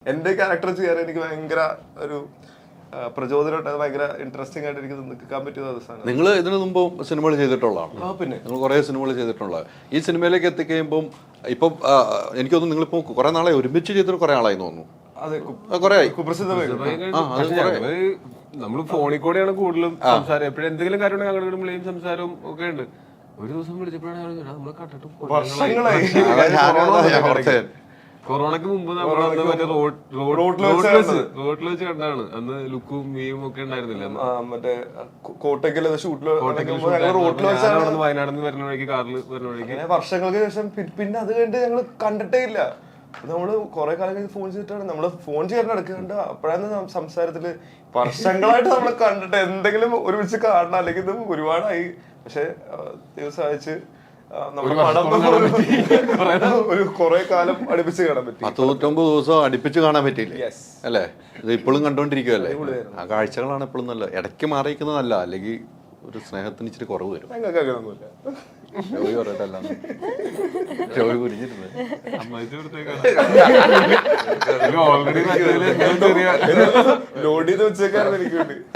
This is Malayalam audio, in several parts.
എന്റെ ക്യാരക്ടർ ചെയ്യാൻ എനിക്ക് ഭയങ്കര ഒരു പ്രചോദനം, ഭയങ്കര ഇൻട്രസ്റ്റിംഗ് ആയിട്ട് എനിക്ക് നിൽക്കാൻ പറ്റിയ ദിവസമാണ്. നിങ്ങൾ ഇതിനു മുമ്പ് സിനിമകൾ ചെയ്തിട്ടുള്ളതാണ്. പിന്നെ നിങ്ങൾ കുറേ സിനിമകൾ ചെയ്തിട്ടുള്ളത്. ഈ സിനിമയിലേക്ക് എത്തിക്കഴിയുമ്പം ഇപ്പം എനിക്കൊന്നും നിങ്ങളിപ്പോൾ കുറെ നാളെ ഒരുമിച്ച് ചെയ്തിട്ട് കുറെ ആളായി തോന്നുന്നു. അതെ, കുറെ ആയി. നമ്മള് ഫോണിൽ കൂടെയാണ് കൂടുതലും സംസാരം. എപ്പോഴും എന്തെങ്കിലും കാര്യം ഉണ്ടെങ്കിൽ അങ്ങോട്ടും വിളിയും സംസാരവും ഒക്കെ ഉണ്ട്. ഒരു ദിവസം വിളിച്ചപ്പോഴാണ് നമ്മള് കണ്ടിട്ട് വർഷങ്ങളായി. കൊറോണക്ക് മുമ്പ് നമ്മൾ മറ്റേ റോഡിൽ വെച്ച് കണ്ടാണ്. അന്ന് ലുക്കും മീയും ഒക്കെ ഉണ്ടായിരുന്നില്ല. മറ്റേ കോട്ടയ്ക്കല് ഷൂട്ടില് വയനാട് നിന്ന് വരുന്ന വഴിക്ക് കാറിൽ വരുന്ന വഴിക്ക് വർഷങ്ങൾക്ക് ശേഷം പിന്നെ അത് കഴിഞ്ഞിട്ട് ഞങ്ങൾ കണ്ടിട്ടേ ഇല്ല. നമ്മള് കുറെ കാലം കഴിഞ്ഞ് ഫോൺ ചെയ്തിട്ടാണ് നമ്മള് ഫോൺ ചെയ്യാൻ എടുക്കുന്നുണ്ട്. അപ്പോഴാണ് സംസാരത്തില് വർഷങ്ങളായിട്ട് നമ്മള് കണ്ടിട്ട് എന്തെങ്കിലും ഒരുമിച്ച് കാണണം, അല്ലെങ്കിൽ ഇത് ഒരുപാടായി. പക്ഷെ ദിവസം അയച്ച് ഒരു കുറെ കാലം അടുപ്പിച്ച് കാണാൻ പറ്റി. 199 ദിവസം അടുപ്പിച്ച് കാണാൻ പറ്റിയില്ലേ അല്ലേ? ഇത് ഇപ്പോഴും കണ്ടോണ്ടിരിക്കുവല്ലേ? ആ കാഴ്ചകളാണ് എപ്പോഴും നല്ല. ഇടയ്ക്ക് മാറിയിരിക്കുന്നതല്ല, അല്ലെങ്കിൽ ഒരു സ്നേഹത്തിന് ഇച്ചിരി കുറവ് വരും. ഞങ്ങൾക്ക് അങ്ങനെയൊന്നുമില്ല.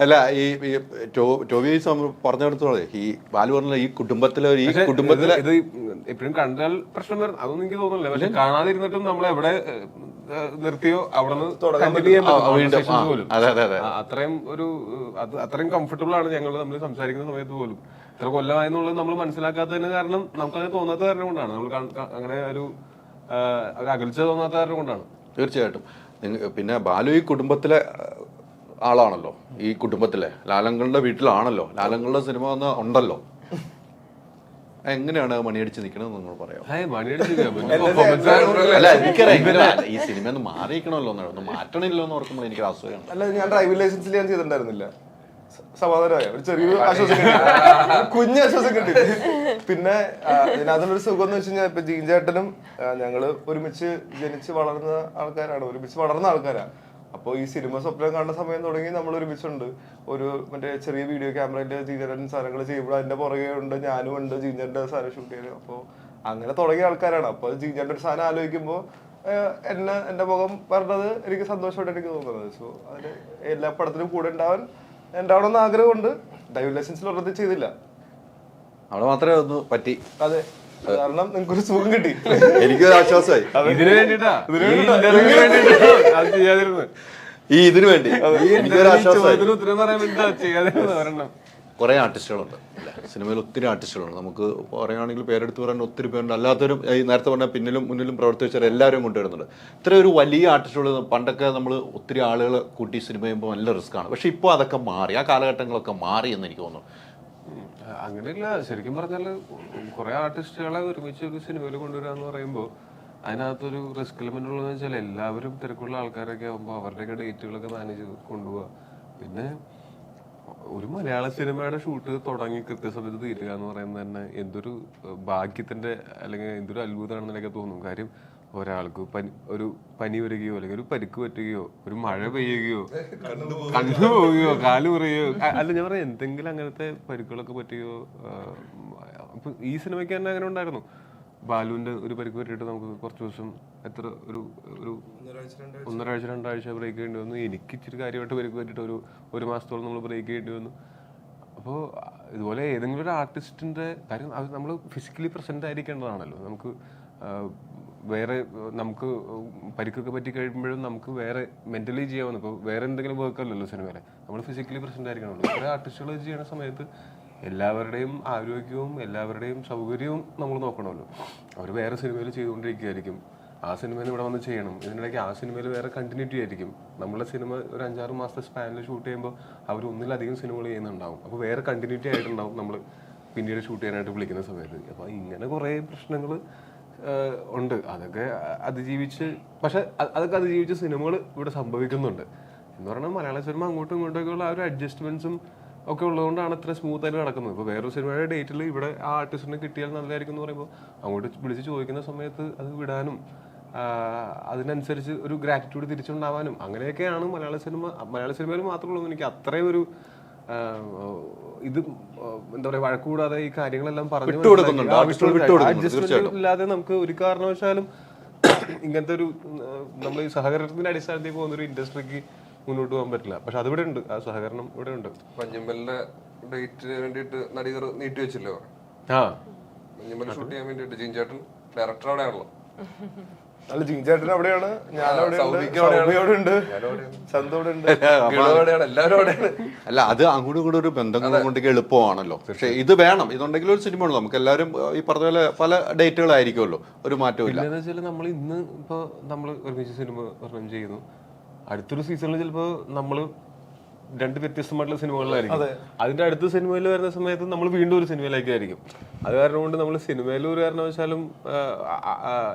അല്ല, ഈ ടോബി പറഞ്ഞെടുത്തോളെ ഈ ബാലു പറഞ്ഞ ഈ കുടുംബത്തിലെ ഇത് എപ്പോഴും കണ്ടാൽ പ്രശ്നം വരും, അതൊന്നും എനിക്ക് തോന്നുന്നില്ല. പക്ഷെ കാണാതിരുന്നിട്ടും നമ്മൾ എവിടെ നിർത്തിയോ അവിടെ അത്രയും ഒരു അത്രയും കംഫർട്ടബിൾ ആണ് ഞങ്ങൾ നമ്മൾ സംസാരിക്കുന്ന സമയത്ത് പോലും. ഇത്ര കൊല്ലമായെന്നുള്ളത് നമ്മൾ മനസ്സിലാക്കാത്തതിന് കാരണം നമുക്കത് തോന്നാത്ത കാരണം കൊണ്ടാണ്. നമ്മൾ അങ്ങനെ ഒരു അകൽച്ച തോന്നാത്ത കാരണം കൊണ്ടാണ്. തീർച്ചയായിട്ടും. പിന്നെ ബാലു ഈ കുടുംബത്തിലെ ആളാണല്ലോ. ഈ കുടുംബത്തിലെ ലാലങ്ങളുടെ വീട്ടിലാണല്ലോ. ലാലങ്ങളുടെ സിനിമ ഉണ്ടല്ലോ. എങ്ങനെയാണ് മണിയടിച്ച് നിൽക്കണമെന്ന് നിങ്ങൾ പറയാം? അല്ല, എനിക്കറിയാം ഈ സിനിമ ഒന്ന് മാറിയിരിക്കണമല്ലോ, ഒന്ന് മാറ്റണില്ലോ എന്ന് ഓർക്കുമ്പോൾ എനിക്ക് അസുഖമാണ്. അല്ല, ഞാൻ ഡ്രൈവിംഗ് ലൈസൻസിൽ ഞാൻ ചെയ്തിട്ടുണ്ടായിരുന്നില്ല. സമാധാനമായ ഒരു ചെറിയൊരു ആശ്വാസം കിട്ടി, കുഞ്ഞ് ആശ്വാസം കിട്ടി. പിന്നെ അതിനൊരു സുഖം എന്ന് വെച്ച് കഴിഞ്ഞാൽ ഇപ്പൊ ജീൻചേട്ടനും ഞങ്ങള് ഒരുമിച്ച് ജനിച്ച് വളർന്ന ആൾക്കാരാണ്, ഒരുമിച്ച് വളർന്ന ആൾക്കാരാണ്. അപ്പോൾ ഈ സിനിമ സ്വപ്നം കാണുന്ന സമയം തുടങ്ങി നമ്മൾ ഒരുമിച്ചുണ്ട്. ഒരു മറ്റേ ചെറിയ വീഡിയോ ക്യാമറയില് ജീൻചേട്ടൻ സാധനങ്ങൾ ചെയ്യുമ്പോൾ അതിന്റെ പുറകെ ഉണ്ട്, ഞാനും ഉണ്ട് ജീൻചേട്ടൻ്റെ സാധനം ഷൂട്ട് ചെയ്യാനും. അപ്പോൾ അങ്ങനെ തുടങ്ങിയ ആൾക്കാരാണ്. അപ്പോൾ ജീൻചേട്ടൻ്റെ ഒരു സാധനം ആലോചിക്കുമ്പോൾ എന്റെ മുഖം പറഞ്ഞത് എനിക്ക് സന്തോഷമായിട്ട് എനിക്ക് തോന്നുന്നത്. സോ അതിന് എല്ലാ പടത്തിലും കൂടെ ഉണ്ടാവണമെന്ന് ആഗ്രഹമുണ്ട്. ഡ്രൈവിംഗ് ലൈസൻസിൽ ഒരെണ്ണത്തിൽ ചെയ്തില്ല, അവിടെ മാത്രമേ ഒന്ന് പറ്റി. അതെ, കാരണം നിങ്ങൾക്കൊരു സുഖം കിട്ടി, എനിക്കൊരു ആശ്വാസമായി. ഇതിനു വേണ്ടിട്ടാ ഇതിനു വേണ്ടി ഉത്തരം പറയാൻ വേണ്ടിട്ടാ ചെയ്യാതിരുന്നു. കുറെ ആർട്ടിസ്റ്റുകളുണ്ട് സിനിമയിൽ, ഒത്തിരി ആർട്ടിസ്റ്റുകളുണ്ട്. നമുക്ക് പറയുകയാണെങ്കിൽ പേരെടുത്ത് പറയാൻ ഒത്തിരി പേരുണ്ട്. അല്ലാത്തവരും ഈ നേരത്തെ പറഞ്ഞാൽ പിന്നിലും മുന്നിലും പ്രവർത്തിച്ചാൽ എല്ലാവരും കൊണ്ടുവരുന്നുണ്ട്. ഇത്ര ഒരു വലിയ ആർട്ടിസ്റ്റുകൾ പണ്ടൊക്കെ നമ്മൾ ഒത്തിരി ആളുകൾ കൂട്ടി സിനിമ ചെയ്യുമ്പോൾ നല്ല റിസ്ക്കാണ്. പക്ഷെ ഇപ്പോൾ അതൊക്കെ മാറി, ആ കാലഘട്ടങ്ങളൊക്കെ മാറി എന്ന് എനിക്ക് തോന്നുന്നു. അങ്ങനെയല്ല, ശരിക്കും പറഞ്ഞാൽ കുറെ ആർട്ടിസ്റ്റുകളെ ഒരുമിച്ച് ഒരു സിനിമയിൽ കൊണ്ടുവരാന്ന് പറയുമ്പോൾ അതിനകത്തൊരു റിസ്ക് എലമെന്റ് ഉള്ളതെന്ന് വെച്ചാൽ എല്ലാവരും തിരക്കുള്ള ആൾക്കാരൊക്കെ ആകുമ്പോൾ അവരുടെയൊക്കെ ഡേറ്റുകളൊക്കെ മാനേജ് ചെയ്ത് കൊണ്ടുപോവുക. പിന്നെ ഒരു മലയാള സിനിമയുടെ ഷൂട്ട് തുടങ്ങി കൃത്യസമയത്ത് തീരുക എന്ന് പറയുന്നത് തന്നെ എന്തൊരു ഭാഗ്യത്തിന്റെ അല്ലെങ്കിൽ എന്തൊരു അത്ഭുതമാണെന്നൊക്കെ തോന്നും. കാര്യം ഒരാൾക്ക് ഒരു പനി വരികയോ അല്ലെങ്കിൽ ഒരു പരിക്ക് പറ്റുകയോ ഒരു മഴ പെയ്യുകയോ കണ്ണു പോവുകയോ കാല് പറയുകയോ അല്ല, ഞാൻ പറയാം എന്തെങ്കിലും അങ്ങനത്തെ പരിക്കുകളൊക്കെ പറ്റുകയോ. അപ്പൊ ഈ സിനിമയ്ക്ക് തന്നെ അങ്ങനെ ഉണ്ടായിരുന്നു. ബാലുവിന്റെ ഒരു പരിക്ക് പറ്റിയിട്ട് നമുക്ക് കുറച്ച് ദിവസം ഒരു 1.5 2 ബ്രേക്ക് ചെയ്യേണ്ടി വന്നു. എനിക്ക് ഇച്ചിരി കാര്യമായിട്ട് പരിക്ക് പറ്റിയിട്ട് ഒരു മാസത്തോളം നമ്മൾ ബ്രേക്ക് ചെയ്യേണ്ടി വന്നു. അപ്പോൾ ഇതുപോലെ ഏതെങ്കിലും ഒരു ആർട്ടിസ്റ്റിന്റെ കാര്യം അത് നമ്മൾ ഫിസിക്കലി പ്രസന്റ് ആയിരിക്കേണ്ടതാണല്ലോ. നമുക്ക് വേറെ നമുക്ക് പരിക്കൊക്കെ പറ്റി കഴിയുമ്പോഴും നമുക്ക് വേറെ മെന്റലി ചെയ്യാവുന്ന ഇപ്പോൾ വേറെ എന്തെങ്കിലും വർക്കല്ലല്ലോ സിനിമയിലെ, നമ്മൾ ഫിസിക്കലി പ്രസന്റ് ആയിരിക്കണമല്ലോ. കുറേ ആർട്ടിസ്റ്റുകൾ ചെയ്യുന്ന സമയത്ത് എല്ലാവരുടെയും ആരോഗ്യവും എല്ലാവരുടെയും സൗകര്യവും നമ്മൾ നോക്കണമല്ലോ. അവർ വേറെ സിനിമയിൽ ചെയ്തുകൊണ്ടിരിക്കുകയായിരിക്കും, ആ സിനിമയിൽ ഇവിടെ വന്ന് ചെയ്യണം. ഇതിനിടയ്ക്ക് ആ സിനിമയിൽ വേറെ കണ്ടിന്യൂറ്റി ആയിരിക്കും. നമ്മളെ സിനിമ ഒരു 5-6 മാസത്തെ സ്പാനിൽ ഷൂട്ട് ചെയ്യുമ്പോൾ അവർ ഒന്നിലധികം സിനിമകൾ ചെയ്യുന്നുണ്ടാവും. അപ്പോൾ വേറെ കണ്ടിന്യൂറ്റി ആയിട്ടുണ്ടാവും നമ്മൾ പിന്നീട് ഷൂട്ട് ചെയ്യാനായിട്ട് വിളിക്കുന്ന സമയത്ത്. അപ്പോൾ ഇങ്ങനെ കുറേ പ്രശ്നങ്ങൾ ഉണ്ട്. അതൊക്കെ അതിജീവിച്ച്, പക്ഷെ അതൊക്കെ അതിജീവിച്ച് സിനിമകൾ ഇവിടെ സംഭവിക്കുന്നുണ്ട് എന്ന് പറഞ്ഞാൽ മലയാള സിനിമ അങ്ങോട്ടും ഇങ്ങോട്ടൊക്കെയുള്ള ആ ഒരു അഡ്ജസ്റ്റ്മെന്റ്സും ഒക്കെ ഉള്ളതുകൊണ്ടാണ് ഇത്ര സ്മൂത്ത് ആയിട്ട് നടക്കുന്നത്. ഇപ്പോൾ വേറൊരു സിനിമയുടെ ഡേറ്റിൽ ഇവിടെ ആ ആർട്ടിസ്റ്റിനെ കിട്ടിയാൽ നല്ലതായിരിക്കും എന്ന് പറയുമ്പോൾ അങ്ങോട്ട് വിളിച്ച് ചോദിക്കുന്ന സമയത്ത് അത് വിടാനും അതിനനുസരിച്ച് ഒരു ഗ്രാറ്റിറ്റ്യൂഡ് തിരിച്ചുണ്ടാവാനും അങ്ങനെയൊക്കെയാണ് മലയാള സിനിമയിൽ മാത്രമുള്ളൂ. എനിക്ക് അത്രയും ഒരു ഇത് എന്താ പറയാ വഴക്കൂടാതെ ഈ കാര്യങ്ങളെല്ലാം പറഞ്ഞു ഇല്ലാതെ നമുക്ക് ഒരു കാരണവശാലും ഇങ്ങനത്തെ ഒരു നമ്മൾ ഈ സഹകരണത്തിന്റെ അടിസ്ഥാനത്തിൽ പോകുന്ന ഒരു ഇൻഡസ്ട്രിക്ക് മുന്നോട്ട് പോകാൻ പറ്റില്ല. പക്ഷെ അതിവിടെ ഉണ്ട്, ആ സഹകരണം ഇവിടെ ഉണ്ട്. മഞ്ഞുമ്മലിന്റെ ഡേറ്റിന് വേണ്ടിയിട്ട് നടികർ നീട്ടി വെച്ചില്ലോ. മഞ്ഞുമ്മൽ ഷൂട്ട് ചെയ്യാൻ വേണ്ടിയിട്ട് ജിൻചേട്ടൻ ഡയറക്ടർ അവിടെയാണല്ലോ. അല്ല, ജിൻചേട്ടൻ അവിടെയാണ്, ഞാൻ അവിടെയുണ്ട്, ചന്തു അവിടെ ഉണ്ട്, എല്ലാവരും അവിടെയാണ്. അല്ല, അത് അങ്ങോട്ടും ഇങ്ങോട്ടും ഒരു ബന്ധങ്ങൾ കൊണ്ടൊക്കെ എളുപ്പമാണല്ലോ. പക്ഷെ ഇത് വേണം, ഇതുണ്ടെങ്കിൽ ഒരു സിനിമ ഉള്ളൂ. നമുക്ക് എല്ലാവരും ഈ പറഞ്ഞ പോലെ പല ഡേറ്റുകളായിരിക്കുമല്ലോ, ഒരു മാറ്റവും ഇല്ല. എന്താ വെച്ചാൽ നമ്മൾ ഇന്ന് ഇപ്പൊ നമ്മൾ ഒരുമിച്ച് സിനിമ ഒരെണ്ണം ചെയ്യുന്നു, അടുത്തൊരു സീസണിൽ ചിലപ്പോൾ നമ്മൾ രണ്ട് വ്യത്യസ്തമായിട്ടുള്ള സിനിമകളിലായിരിക്കും. അതിന്റെ അടുത്ത സിനിമയിൽ വരുന്ന സമയത്ത് നമ്മൾ വീണ്ടും ഒരു സിനിമയിലേക്കായിരിക്കും. അത് കാരണം കൊണ്ട് നമ്മൾ സിനിമയിൽ ഒരു കാരണവശാലും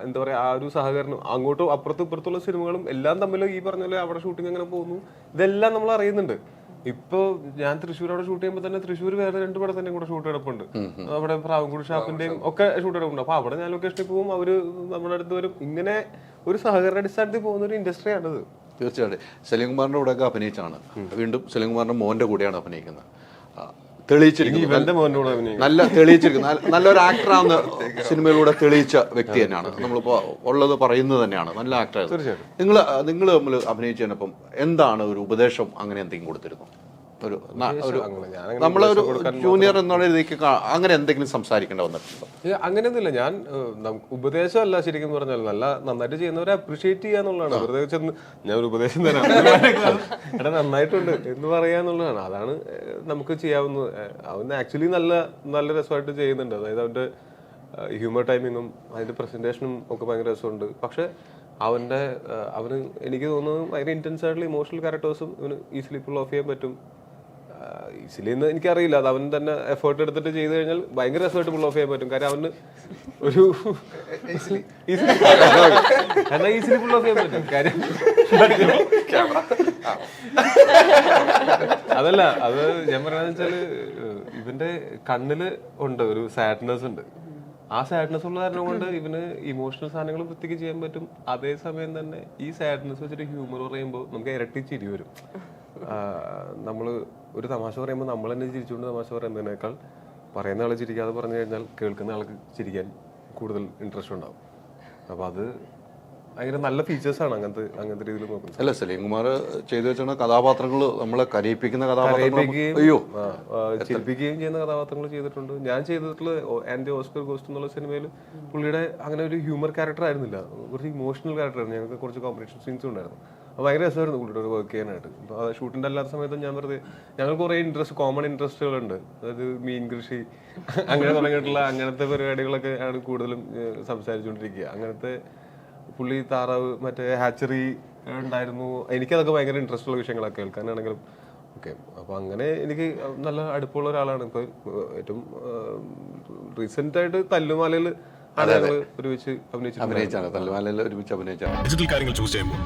എന്താ പറയാ, ആ ഒരു സഹകരണം അങ്ങോട്ടും അപ്പുറത്തും ഇപ്പുറത്തുള്ള സിനിമകളും എല്ലാം തമ്മിൽ ഈ പറഞ്ഞ പോലെ അവിടെ ഷൂട്ടിംഗ് എങ്ങനെ പോകുന്നു ഇതെല്ലാം നമ്മൾ അറിയുന്നുണ്ട്. ഇപ്പൊ ഞാൻ തൃശ്ശൂർ അവിടെ ഷൂട്ട് ചെയ്യുമ്പോൾ തന്നെ തൃശ്ശൂർ വേറെ 2 പടത്തിന്റെയും കൂടെ ഷൂട്ട് കിടപ്പുണ്ട്. അവിടെ പ്രാവൻകൂട് ഷാപ്പിന്റെയും ഒക്കെ ഷൂട്ട് കിടപ്പുണ്ട്. അപ്പൊ അവിടെ ഞാൻ ലൊക്കേഷനിൽ പോകും, അവര് നമ്മുടെ അടുത്ത് വരും. ഇങ്ങനെ ഒരു സഹകരണ അടിസ്ഥാനത്തിൽ പോകുന്ന ഒരു ഇൻഡസ്ട്രിയാണിത്. തീർച്ചയായിട്ടും. സലീംകുമാറിന്റെ കൂടെയൊക്കെ അഭിനയിച്ചാണ്, വീണ്ടും സലീംകുമാറിന്റെ മോന്റെ കൂടെയാണ് അഭിനയിക്കുന്നത്. നല്ല തെളിയിച്ചിരിക്കുന്ന നല്ലൊരു ആക്ടറാണെന്ന് സിനിമയിലൂടെ തെളിയിച്ച വ്യക്തി തന്നെയാണ്. നമ്മളിപ്പോ ഉള്ളത് പറയുന്നത് തന്നെയാണ്, നല്ല ആക്ടറായിരുന്നു. നിങ്ങൾ തമ്മിൽ അഭിനയിച്ചതിനൊപ്പം എന്താണ് ഒരു ഉപദേശം അങ്ങനെ എന്തെങ്കിലും കൊടുത്തിരുന്നു? നമ്മളൊരു ജൂനിയർ എന്നുള്ള രീതിക്ക് അങ്ങനെ എന്തെങ്കിലും സംസാരിക്കേണ്ട വന്നിട്ടുണ്ടോ? അങ്ങനെയൊന്നുമില്ല. ഞാൻ ഉപദേശമല്ല, ശരിക്കും പറഞ്ഞാൽ നല്ല നന്നായിട്ട് ചെയ്യുന്നവരെ അപ്രീഷിയേറ്റ് ചെയ്യാന്നുള്ളതാണ്. വെറുതെ ചെന്ന് ഞാൻ ഒരു ഉപദേശം തരാം, എടാ നന്നായിട്ടുണ്ട് എന്ന് പറയാന്നുള്ളതാണ്. അതാണ് നമുക്ക് ചെയ്യാവുന്നത്. അവൻ ആക്ച്വലി നല്ല രസമായിട്ട് ചെയ്യുന്നുണ്ട്. അതായത് അവന്റെ ഹ്യൂമർ ടൈമിങ്ങും അതിന്റെ പ്രസന്റേഷനും ഒക്കെ ഭയങ്കര രസമുണ്ട്. പക്ഷെ അവന് എനിക്ക് തോന്നുന്നു ഭയങ്കര ഇന്റൻസ് ആയിട്ടുള്ള ഇമോഷണൽ ക്യാരക്ടേഴ്സും ഇവന് ഈസിലി പുൾ ഓഫ് ചെയ്യാൻ പറ്റും. ഈസിലി എന്ന് എനിക്കറിയില്ല, അത് അവൻ തന്നെ എഫേർട്ട് എടുത്തിട്ട് ചെയ്ത് കഴിഞ്ഞാൽ ഭയങ്കര രസമായിട്ട് പുൾ ഓഫ് ചെയ്യാൻ പറ്റും. കാര്യം അവന് ഒരു എന്നാൽ ഈസിലി പുൾ ഓഫ് ചെയ്യാൻ പറ്റും. കാര്യം അതല്ല, അത് ഞാൻ പറയാന്ന് വെച്ചാല് ഇവന്റെ കണ്ണില് ഉണ്ട് ഒരു സാഡ്നെസ് ഉണ്ട്. ആ സാഡ്നെസ് ഉള്ള കാരണം കൊണ്ട് ഇവന് ഇമോഷണൽ സാധനങ്ങൾ വൃത്തിക്ക് ചെയ്യാൻ പറ്റും. അതേസമയം തന്നെ ഈ സാഡ്നെസ് വെച്ചിട്ട് ഹ്യൂമർ പറയുമ്പോൾ നമുക്ക് ഇരട്ടി ചിരി വരും. നമ്മള് ഒരു തമാശ പറയുമ്പോൾ നമ്മൾ തന്നെ ചിരിച്ചുകൊണ്ട് തമാശ പറയുന്നതിനേക്കാൾ പറയുന്ന ആൾ ചിരിക്കാതെ പറഞ്ഞു കഴിഞ്ഞാൽ കേൾക്കുന്ന ആൾക്ക് ചിരിക്കാൻ കൂടുതൽ ഇൻട്രസ്റ്റ് ഉണ്ടാവും. അപ്പൊ അത് ഭയങ്കര നല്ല ഫീച്ചേഴ്സാണ് അങ്ങനത്തെ രീതിയിൽ നോക്കുന്നത്. അല്ല, സലീംകുമാർ ചെയ്തു വെച്ചാൽ കഥാപാത്രങ്ങൾ നമ്മളെ കരയിപ്പിക്കുന്ന കഥാപാത്രങ്ങൾ, ചിരിപ്പിക്കുകയും ചെയ്യുന്ന കഥാപാത്രങ്ങൾ ചെയ്തിട്ടുണ്ട്. ഞാൻ ചെയ്തിട്ടുള്ള ആൻഡ് ഓസ്കർ ഗോസ്റ്റ് എന്നുള്ള സിനിമയിൽ പുള്ളിയുടെ അങ്ങനെ ഒരു ഹ്യൂമർ ക്യാരക്ടർ ആയിരുന്നില്ല, കുറച്ച് ഇമോഷണൽ ക്യാരക്ടറായിരുന്നു. ഞങ്ങൾക്ക് കുറച്ച് കോമ്പറ്റീഷൻ സീൻസും ഉണ്ടായിരുന്നു. അപ്പോൾ ഭയങ്കര രസമായിരുന്നു പുള്ളിയുടെ വർക്ക് ചെയ്യാനായിട്ട്. അപ്പോൾ ഷൂട്ടിൻ്റെ അല്ലാത്ത സമയത്തും ഞാൻ വെറുതെ ഞങ്ങൾ കുറേ കോമൺ ഇൻട്രസ്റ്റുകളുണ്ട്. അതായത് മീൻ കൃഷി അങ്ങനെ തുടങ്ങിയിട്ടുള്ള അങ്ങനത്തെ പരിപാടികളൊക്കെ ആണ് കൂടുതലും സംസാരിച്ചുകൊണ്ടിരിക്കുക. അങ്ങനത്തെ പുള്ളി താറാവ് മറ്റേ ഹാച്ചറി ഉണ്ടായിരുന്നു. എനിക്കതൊക്കെ ഭയങ്കര ഇൻട്രസ്റ്റ് ഉള്ള വിഷയങ്ങളൊക്കെ കേൾക്കാനാണെങ്കിലും ഓക്കെ. അപ്പോൾ അങ്ങനെ എനിക്ക് നല്ല അടുപ്പമുള്ള ഒരാളാണ്. ഇപ്പോൾ ഏറ്റവും റീസെന്റ് ആയിട്ട് തല്ലുമാലയിൽ ഒരുമിച്ച് അഭിനയിച്ചാണ്. തല്ലുമാലയിൽ ഒരുമിച്ച് അഭിനയിച്ചാണ്. ഡിജിറ്റൽ കാര്യങ്ങൾ ചൂസ് ചെയ്യുമ്പോൾ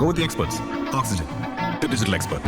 go the experts. Oxygen, digital expert.